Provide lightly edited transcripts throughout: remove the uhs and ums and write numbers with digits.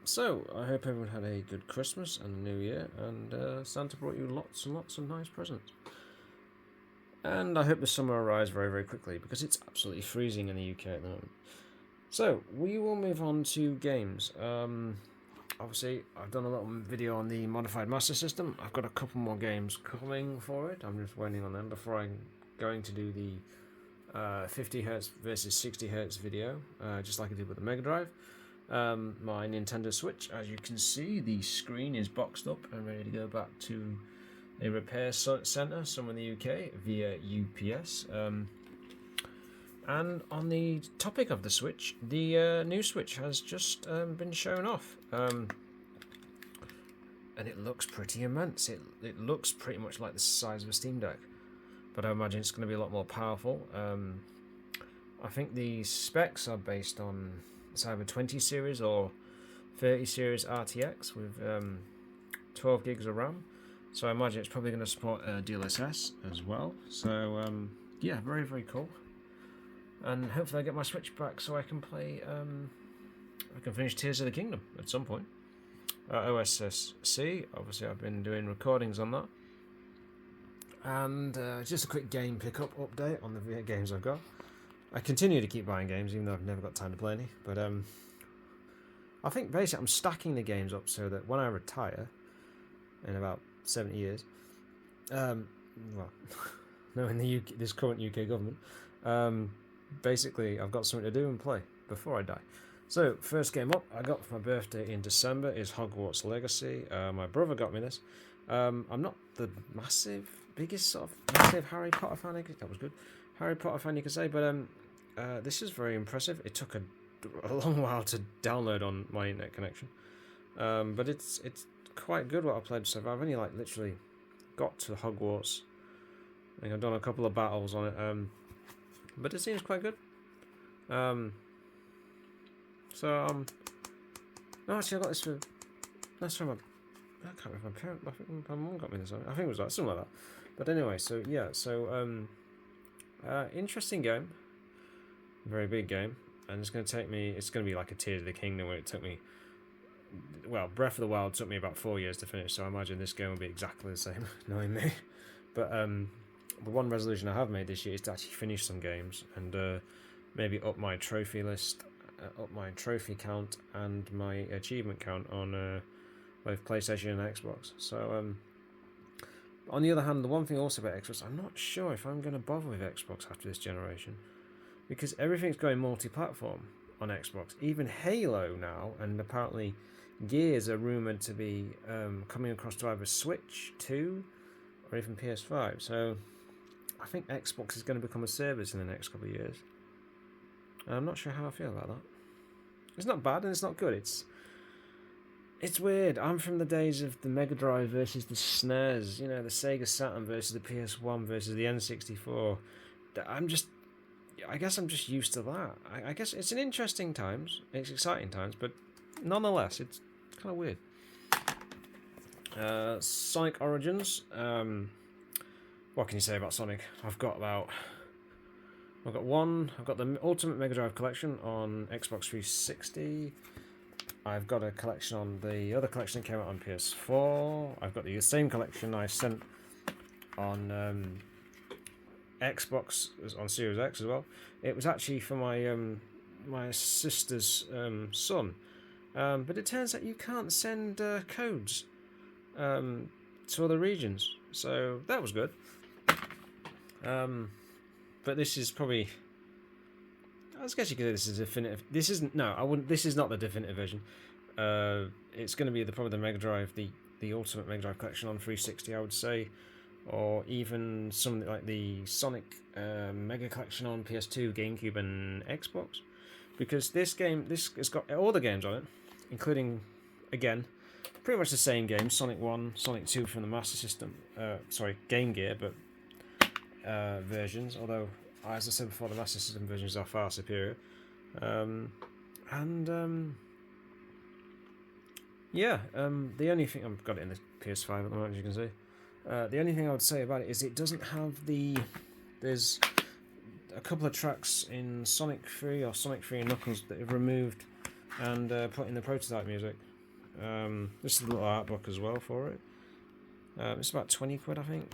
So, I hope everyone had a good Christmas and a New Year, and Santa brought you lots and lots of nice presents. And I hope the summer arrives very, very quickly, because it's absolutely freezing in the UK at the moment. So, we will move on to games. Obviously, I've done a little video on the Modified Master System. I've got a couple more games coming for it. I'm just waiting on them before I'm going to do the 50Hz versus 60Hz video, just like I did with the Mega Drive. My Nintendo Switch, as you can see, the screen is boxed up and ready to go back to a repair centre somewhere in the UK via UPS. And on the topic of the Switch, the new Switch has just been shown off. And it looks pretty immense. It looks pretty much like the size of a Steam Deck. But I imagine it's going to be a lot more powerful. I think the specs are based on it's either 20 series or 30 series RTX with 12 gigs of RAM. So I imagine it's probably going to support DLSS as well. So yeah, very, very cool. And hopefully I get my Switch back so I can play, I can finish Tears of the Kingdom at some point. OSSC, obviously I've been doing recordings on that. And just a quick game pickup update on the games I've got. I continue to keep buying games even though I've never got time to play any. But I think basically I'm stacking the games up so that when I retire in about 70 years, well, no, in the UK, this current UK government, basically I've got something to do and play before I die. So first game up I got for my birthday in December is Hogwarts Legacy. My brother got me this. I'm not the biggest sort of massive Harry Potter fan. That was good. Harry Potter fan you could say, but this is very impressive. It took a long while to download on my internet connection, but it's quite good what I played so far. I've only literally got to Hogwarts. I think I've done a couple of battles on it, but it seems quite good. No, actually I got this for last time. I can't remember if my parent. I think my mum got me this. I think it was something like that. But anyway, so yeah, interesting game, very big game, and it's going to take me. It's going to be like a Tears of the Kingdom where it took me. Well, Breath of the Wild took me about 4 years to finish, so I imagine this game will be exactly the same, knowing me. But the one resolution I have made this year is to actually finish some games and maybe up my trophy list, up my trophy count, and my achievement count on both PlayStation and Xbox. So on the other hand, the one thing also about Xbox, I'm not sure if I'm going to bother with Xbox after this generation, because everything's going multi-platform on Xbox. Even Halo now, and apparently Gears are rumoured to be coming across to either Switch 2 or even PS5. So I think Xbox is going to become a service in the next couple of years. And I'm not sure how I feel about that. It's not bad and it's not good. It's weird. I'm from the days of the Mega Drive versus the SNES, the Sega Saturn versus the PS1 versus the N64. I guess I'm just used to that. I guess it's an interesting times, it's exciting times, but nonetheless, it's kind of weird. Sonic Origins. What can you say about Sonic? I've got the Ultimate Mega Drive collection on Xbox 360. I've got a collection on the other collection that came out on PS4. I've got the same collection I sent on Xbox on Series X as well. It was actually for my sister's son, but it turns out you can't send codes to other regions, so that was good. But this is probably. I guess you could say this is definitive. This isn't. No, I wouldn't. This is not the definitive version. It's going to be probably the Mega Drive, the Ultimate Mega Drive collection on 360, I would say, or even something like the Sonic Mega Collection on PS2, GameCube, and Xbox, because this has got all the games on it, including, again, pretty much the same games: Sonic 1, Sonic 2 from the Master System. Game Gear, but versions. Although, as I said before, the Master System versions are far superior. The only thing I've got it in the PS5 at the moment, as you can see. The only thing I would say about it is it doesn't have there's a couple of tracks in Sonic 3 or Sonic 3 and Knuckles that have removed and put in the prototype music. This is a little art book as well for it. It's about 20 quid, I think.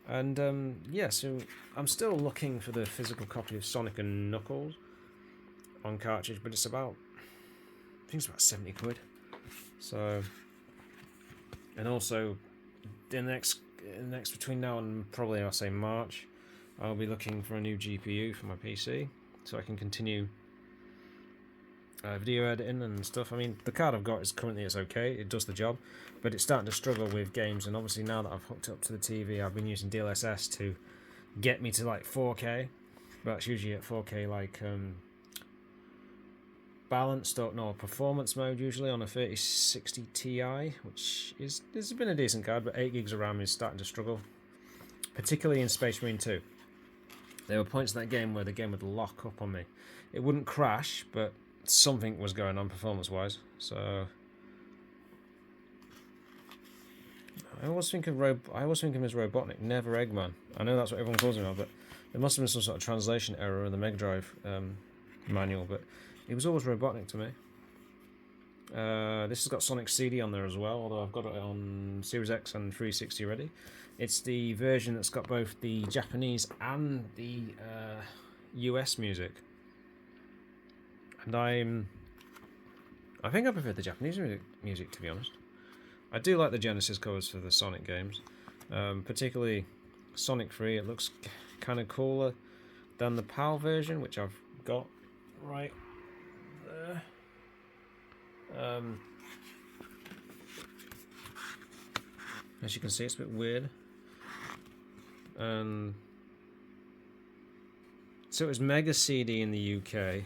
And yeah, so I'm still looking for the physical copy of Sonic and Knuckles on cartridge, but it's about, I think it's about 70 quid. So, and also, the next between now and probably I'll say March, I'll be looking for a new GPU for my PC so I can continue video editing and stuff. I mean, the card I've got is currently it's okay, it does the job, but it's starting to struggle with games. And obviously now that I've hooked up to the TV, I've been using DLSS to get me to like 4K, but it's usually at 4K like balanced or no performance mode, usually on a 3060 Ti, which is this has been a decent card, but 8 gigs of RAM is starting to struggle, particularly in Space Marine 2. There were points in that game where the game would lock up on me. It wouldn't crash, but something was going on performance-wise. So I always think of him as Robotnik, never Eggman. I know that's what everyone calls him now, but there must have been some sort of translation error in the Mega Drive manual. But it was always Robotnik to me. This has got Sonic CD on there as well, although I've got it on Series X and 360 ready. It's the version that's got both the Japanese and the US music. And I think I prefer the Japanese music, to be honest. I do like the Genesis covers for the Sonic games, particularly Sonic 3. It looks kind of cooler than the PAL version, which I've got right there. As you can see, it's a bit weird. So it was Mega CD in the UK,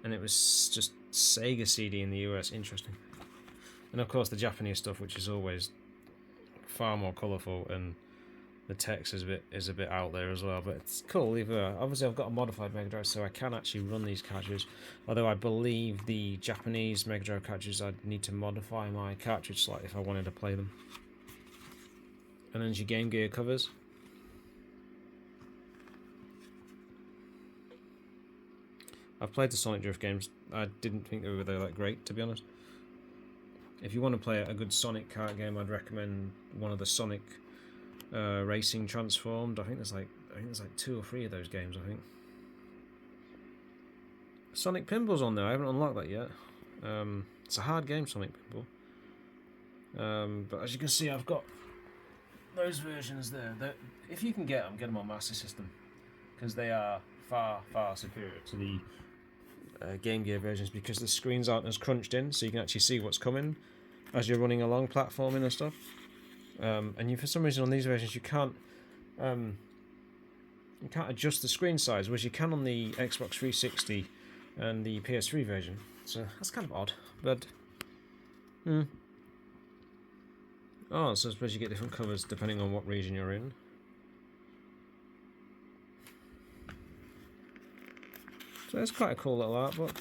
and it was just Sega CD in the US. Interesting. And of course the Japanese stuff, which is always far more colourful, and the text is a bit out there as well. But it's cool either. Obviously I've got a modified Mega Drive, so I can actually run these cartridges. Although I believe the Japanese Mega Drive cartridges, I'd need to modify my cartridge slightly if I wanted to play them. And then your Game Gear covers. I've played the Sonic Drift games. I didn't think they were that great, to be honest. If you want to play a good Sonic kart game, I'd recommend one of the Sonic Racing Transformed. I think there's like 2 or 3 of those games. I think Sonic Pinball's on there. I haven't unlocked that yet. It's a hard game, Sonic Pinball. But as you can see, I've got those versions there. If you can get them on Master System, because they are far superior to the Game Gear versions, because the screens aren't as crunched in, so you can actually see what's coming as you're running along, platforming and stuff. And for some reason on these versions you can't adjust the screen size, whereas you can on the Xbox 360 and the PS3 version. So that's kind of odd, but oh, so I suppose you get different covers depending on what region you're in. So it's quite a cool little art book.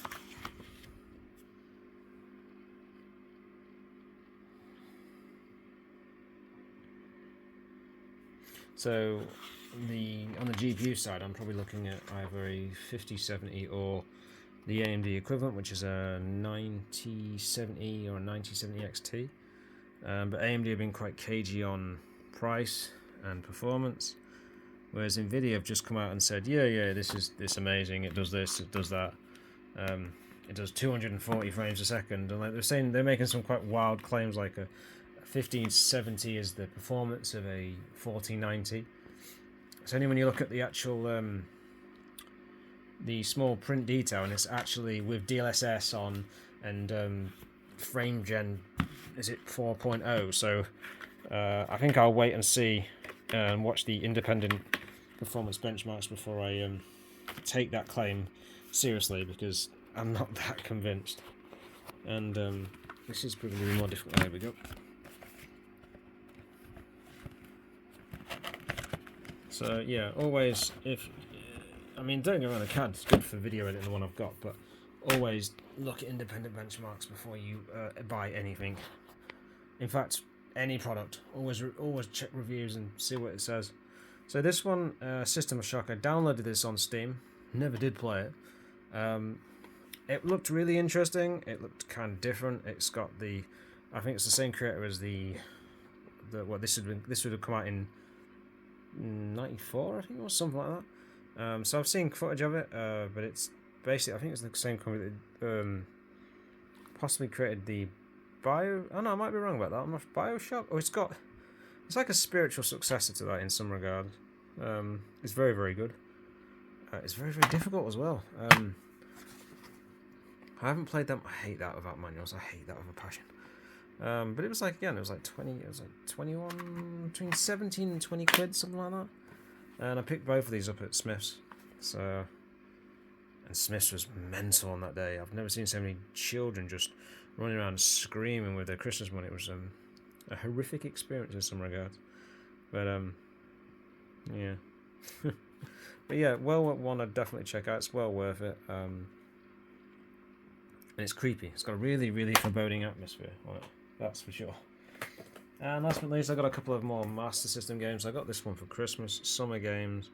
So on the GPU side, I'm probably looking at either a 5070 or the AMD equivalent, which is a 9070 or a 9070 XT. But AMD have been quite cagey on price and performance, whereas Nvidia have just come out and said, yeah, this is amazing. It does this, it does that. It does 240 frames a second, and like they're making some quite wild claims, like a 1570 is the performance of a 4090. It's only when you look at the actual the small print detail, and it's actually with DLSS on and frame gen, is it 4.0? So I think I'll wait and see and watch the independent performance benchmarks before I take that claim seriously, because I'm not that convinced. And this is probably more difficult. There we go. So yeah, always, don't get me wrong, the card's good for video editing, the one I've got, but always look at independent benchmarks before you buy anything. In fact, any product, always check reviews and see what it says. So this one, System of Shock, I downloaded this on Steam, never did play it. It looked really interesting. It looked kind of different. It's got I think it's the same creator as this would have come out in '94, I think, or something like that. So I've seen footage of it, but it's basically, I think it's the same company that possibly created the Oh no, I might be wrong about that. I'm not BioShock. Oh, it's like a spiritual successor to that in some regard. It's very, very good. It's very, very difficult as well. I haven't played them. I hate that without manuals. I hate that with a passion. But it was like 21, between 17 and 20 quid, something like that. And I picked both of these up at Smith's. And Smith's was mental on that day. I've never seen so many children just running around screaming with their Christmas money. It was a horrific experience in some regards. But yeah. But yeah, well, one I'd definitely check out. It's well worth it. And it's creepy. It's got a really, really foreboding atmosphere on it. That's for sure. And last but not least, I got a couple of more Master System games. I got this one for Christmas, Summer Games.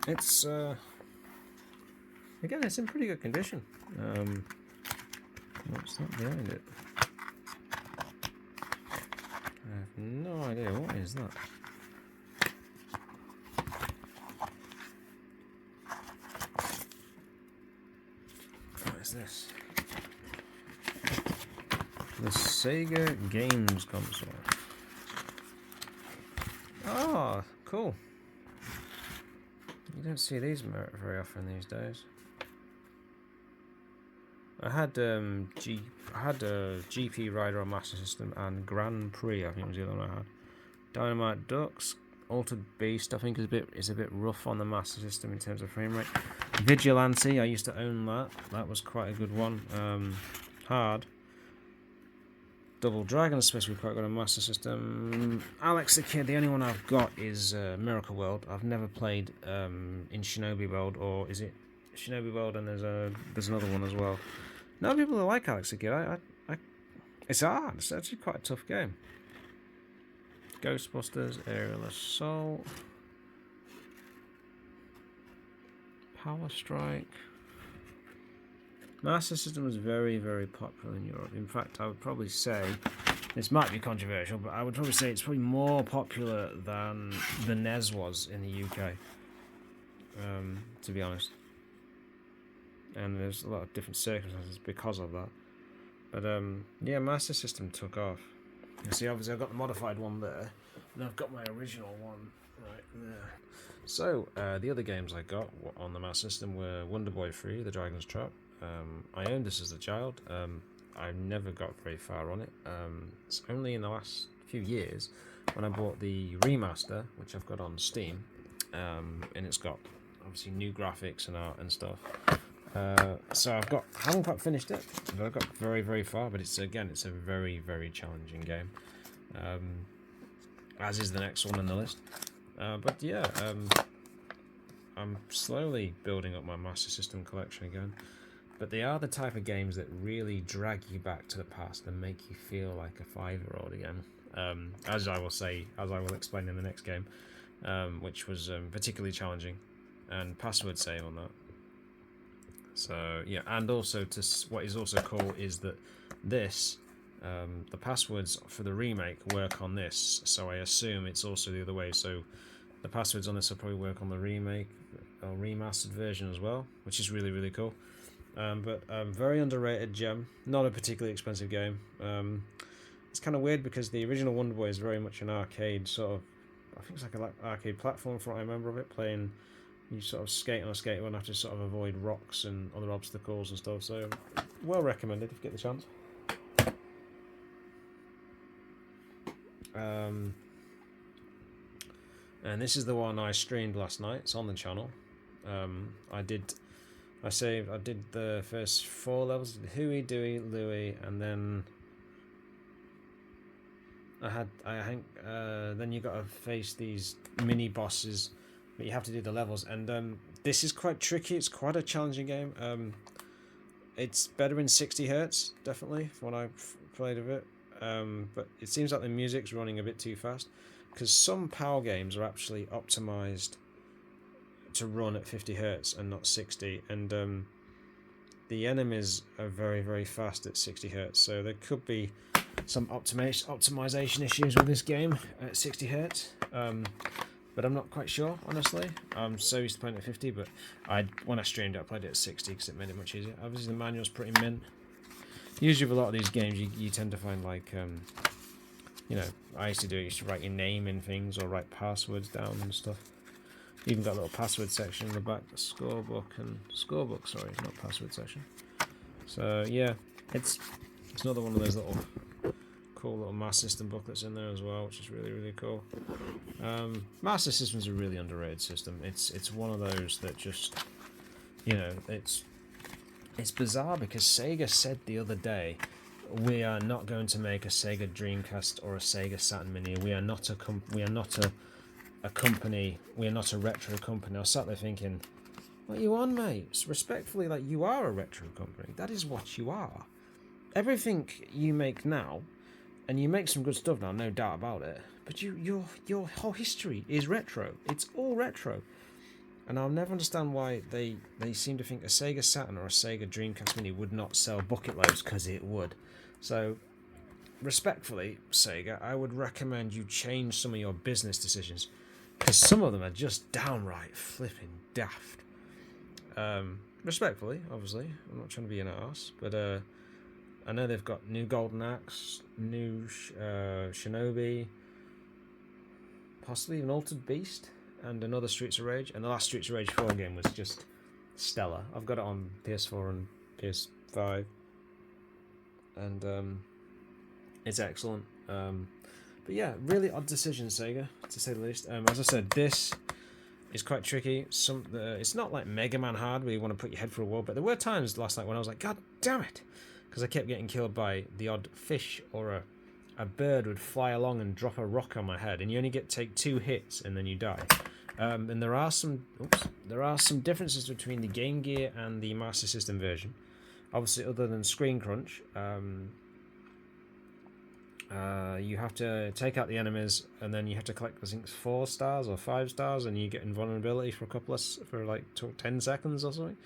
It's again, it's in pretty good condition. What's that behind it? I have no idea. What is that? What is this? The Sega Games Console. Oh, cool. You don't see these very often these days. I had GP Rider on Master System and Grand Prix. I think was the other one I had. Dynamite Ducks, Altered Beast. I think is a bit rough on the Master System in terms of frame rate. Vigilante. I used to own that. That was quite a good one. Hard. Double Dragon is supposed to be quite good on Master System. Alex the Kid, the only one I've got is Miracle World. I've never played in Shinobi World, or is it Shinobi World? And there's another one as well. No people that like Alex the Kid. It's hard. It's actually quite a tough game. Ghostbusters, Aerial Assault, Power Strike. Master System was very, very popular in Europe. In fact, I would probably say, this might be controversial, but I would probably say it's probably more popular than the NES was in the UK, to be honest. And there's a lot of different circumstances because of that. But yeah, Master System took off. You see, obviously I've got the modified one there, and I've got my original one right there. So, the other games I got on the Master System were Wonder Boy 3, The Dragon's Trap. I owned this as a child. I never got very far on it. It's only in the last few years when I bought the remaster, which I've got on Steam, and it's got obviously new graphics and art and stuff. So I haven't quite finished it, but I've got very, very far. But it's a very, very challenging game, as is the next one on the list. But yeah, I'm slowly building up my Master System collection again. But they are the type of games that really drag you back to the past and make you feel like a 5-year-old again. As I will explain in the next game, which was particularly challenging, and password save on that. So yeah, and also what is also cool is that this, the passwords for the remake work on this. So I assume it's also the other way. So the passwords on this will probably work on the remake or remastered version as well, which is really, really cool. But very underrated gem. Not a particularly expensive game. It's kind of weird because the original Wonder Boy is very much an arcade sort of. I think it's like an arcade platform from what I remember of it. Playing, you sort of skate on a skateboard and have to sort of avoid rocks and other obstacles and stuff. So, well recommended if you get the chance. And this is the one I streamed last night. It's on the channel. I did the first 4 levels, Huey, Dewey, Louie, and then then you got to face these mini bosses, but you have to do the levels, and this is quite tricky. It's quite a challenging game. It's better in 60 Hz, definitely, from what I've played of it. But it seems like the music's running a bit too fast, because some PAL games are actually optimized to run at 50 Hz and not 60, and the enemies are very, very fast at 60 hertz, so there could be some optimization issues with this game at 60 hertz. But I'm not quite sure, honestly. I'm so used to playing at 50, but when I streamed it, I played it at 60 because it made it much easier. Obviously, the manual's pretty mint. Usually with a lot of these games, you tend to find, like, you know, I used to write your name in things or write passwords down and stuff. Even got a little password section in the back, the scorebook, sorry, not password section. So yeah, it's another one of those little cool little Master System booklets in there as well, which is really, really cool. Master System's a really underrated system. It's one of those that just, you know, it's bizarre because Sega said the other day, we are not going to make a Sega Dreamcast or a Sega Saturn Mini. We are not a company. We are not a retro company. I was sat there thinking, what are you on, mate? Respectfully, like, you are a retro company. That is what you are. Everything you make now, and you make some good stuff now, no doubt about it, but your whole history is retro. It's all retro. And I'll never understand why they seem to think a Sega Saturn or a Sega Dreamcast Mini would not sell bucket loads, because it would. So, respectfully, Sega, I would recommend you change some of your business decisions, because some of them are just downright flipping daft. Respectfully, obviously, I'm not trying to be an arse, but I know they've got new Golden Axe, new Shinobi, possibly an Altered Beast, and another Streets of Rage, and the last Streets of Rage 4 game was just stellar. I've got it on PS4 and PS5, and it's excellent. But yeah, really odd decision, Sega, to say the least. As I said, this is quite tricky. It's not like Mega Man hard where you want to put your head through a wall, but there were times last night when I was like, God damn it, because I kept getting killed by the odd fish, or a bird would fly along and drop a rock on my head, and you only take 2 hits and then you die. And there are some differences between the Game Gear and the Master System version. Obviously, other than screen crunch, you have to take out the enemies, and then you have to collect, I think, 4 stars or 5 stars, and you get invulnerability for like 10 seconds or something.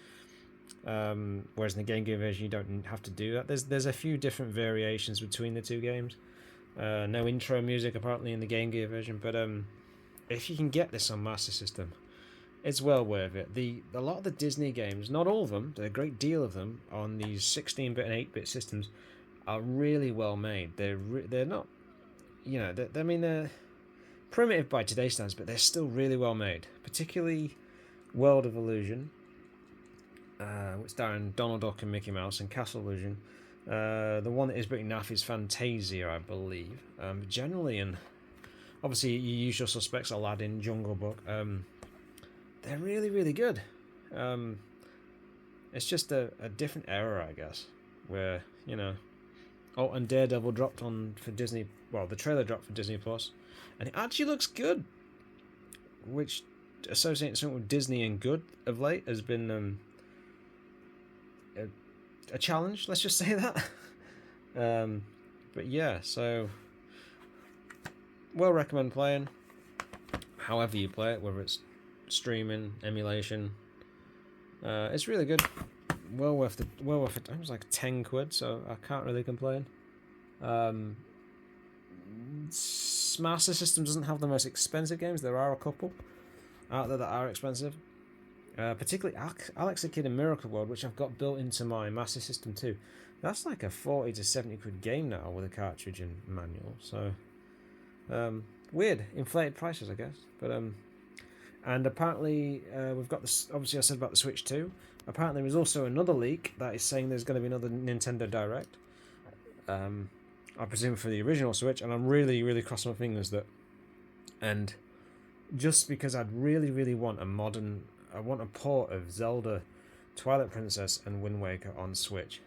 Whereas in the Game Gear version, you don't have to do that. There's a few different variations between the two games. No intro music apparently in the Game Gear version, but if you can get this on Master System, it's well worth it. A lot of the Disney games, not all of them, but a great deal of them on these 16-bit and 8-bit systems are really well made. They're not, you know, they're primitive by today's standards, but they're still really well made. Particularly World of Illusion, which starring Donald Duck and Mickey Mouse, and Castle Illusion. The one that is pretty naff is Fantasia, I believe. Generally, and obviously your usual suspects, Aladdin, Jungle Book. They're really, really good. It's just a different era, I guess, where, you know. Oh, and Daredevil dropped for Disney. Well, the trailer dropped for Disney Plus, and it actually looks good. Which, associating something with Disney and good of late has been a challenge. Let's just say that. But yeah, so well recommend playing. However you play it, whether it's streaming, emulation, it's really good. Well worth it. It was like 10 quid, so I can't really complain. Master System doesn't have the most expensive games. There are a couple out there that are expensive. Particularly Alex the Kid in Miracle World, which I've got built into my Master System too. That's like a 40 to 70 quid game now with a cartridge and manual. So weird, inflated prices, I guess. But and apparently we've got this. Obviously, I said about the Switch 2. Apparently, there's also another leak that is saying there's going to be another Nintendo Direct. I presume for the original Switch, and I'm really, really crossing my fingers that. And just because I'd really, really want I want a port of Zelda, Twilight Princess, and Wind Waker on Switch.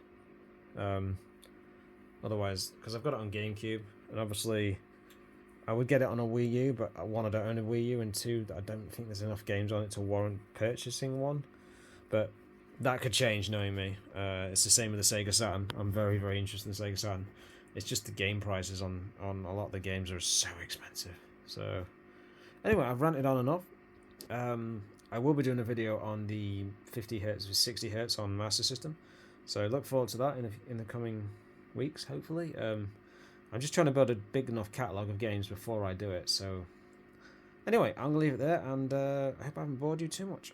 Otherwise, because I've got it on GameCube, and obviously I would get it on a Wii U, but one, I don't own a Wii U, and two, I don't think there's enough games on it to warrant purchasing one. But that could change, knowing me. It's the same with the Sega Saturn. I'm very, very interested in the Sega Saturn. It's just the game prices on a lot of the games are so expensive. So anyway, I've ranted on enough. I will be doing a video on the 50 Hz with 60 Hz on Master System. So look forward to that in the coming weeks, hopefully. I'm just trying to build a big enough catalogue of games before I do it. So anyway, I'm going to leave it there, and I hope I haven't bored you too much.